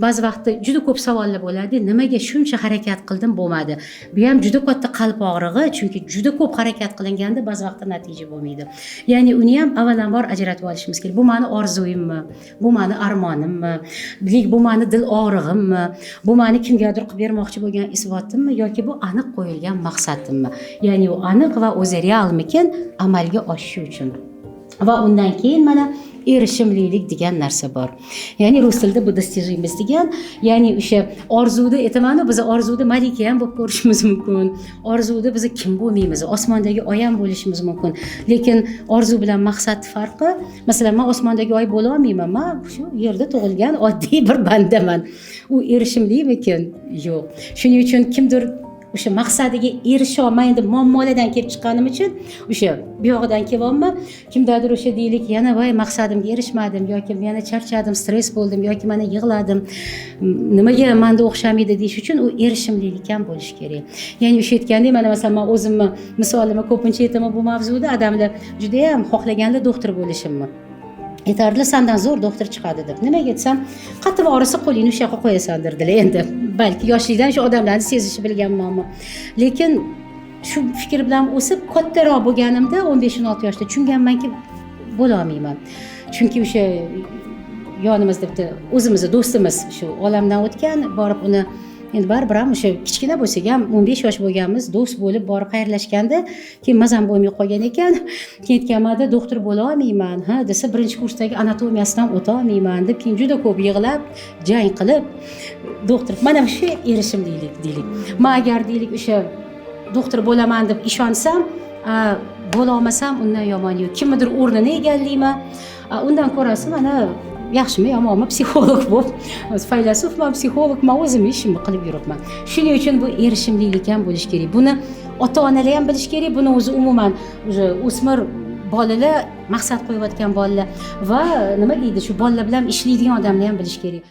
Ba'zi vaqtda juda ko'p savollar bo'ladi. Nimaga shuncha harakat qildim bo'lmadi? Bu ham juda katta qalb og'rig'i, chunki juda ko'p harakat qilinganda ba'zi vaqtda natija bo'lmaydi. Ya'ni uni ham avvalambor ajratib olishimiz kerak. Bu meni orzuyimmi? Bu meni armonimmi? Bu meni dil og'rig'immi? Bu meni kimgadir qilib bermoqchi bo'lgan isbotimmi yoki bu aniq qo'yilgan maqsadimmi? Ya'ni u aniq va o'zi realmikin amalga oshishi uchun. Va undan keyin mana erishimlilik degan narsa bor. Ya'ni rus tilida bu достижимость degan, ya'ni o'sha orzuda aytaman, biz orzuda malika ham bo'lib ko'rishimiz mumkin. Orzuda biz kim bo'lmaymiz, osmondagi oy ham bo'lishimiz mumkin. Lekin orzu bilan maqsad farqi, masalan, men osmondagi oy bo'la olmayman, men shu yerda tug'ilgan oddiy bir bandaman. U erishimlimikin? Yo'q. Shuning uchun kimdir o'sha maqsadiga erisha olmaydi, muammolardan kelib chiqqanim uchun o'sha bu yoqdan kelyapman, kimdadir o'sha deylik, yana voy maqsadimga erishmadim yoki yana charchadim, stress bo'ldim yoki mana yig'ladim, nimaga menda o'xshamaydi deyish uchun u erishimlilik ham bo'lishi kerak. Ya'ni o'sha aytgandek, mana masalan men o'zimni misolimni ko'pincha aytaman bu mavzuda, odamlar juda ham xohlaganlar doktor bo'lishimni aytardilar, sandan zo'r doktor chiqadi deb. Nimaga aytsam, qattiq og'risa qo'lingni o'sha yoqqa qo'yasan derdilar. Endi balki yoshlikdan shu odamlarni sezishi bilganmanmi. Lekin shu fikr bilan o'sib kattaroq bo'lganimda 15-16 yoshda tushunganmanki, bo'la olmayman. Chunki o'sha yonimizda bitta o'zimizni do'stimiz shu olamdan o'tgan, borib uni endi baribir ham o'sha kichkina bo'lsak ham 15 yosh bo'lganmiz, do'st bo'lib borib xayrlashganda, keyin mazam bo'lmay qolgan ekan. Keyin aytganman-da, doktor bo'la olmayman, ha desa, birinchi kursdagi anatomiyasidan o'ta olmayman deb, keyin juda ko'p yig'lab, jang qilib doktor, mana shu erishimlilik deylik. Men agar deylik o'sha doktor bo'laman deb ishonsam, bo'la olmasam undan yomon yo'q. Kimnidir o'rnini egallayman. Undan ko'rasi mana yaxshimi yomonmi psixolog bo'lib, faylasufman, psixologman, o'zim ishimni qilib yuribman. Shuning uchun bu erishimlilik ham bo'lish kerak. Buni ota-onalar ham bilish kerak, buni o'zi umuman o'smir bolalar, maqsad qo'yayotgan bolalar va nima deydi, shu bolalar bilan ishlaydigan odamlar ham bilish kerak.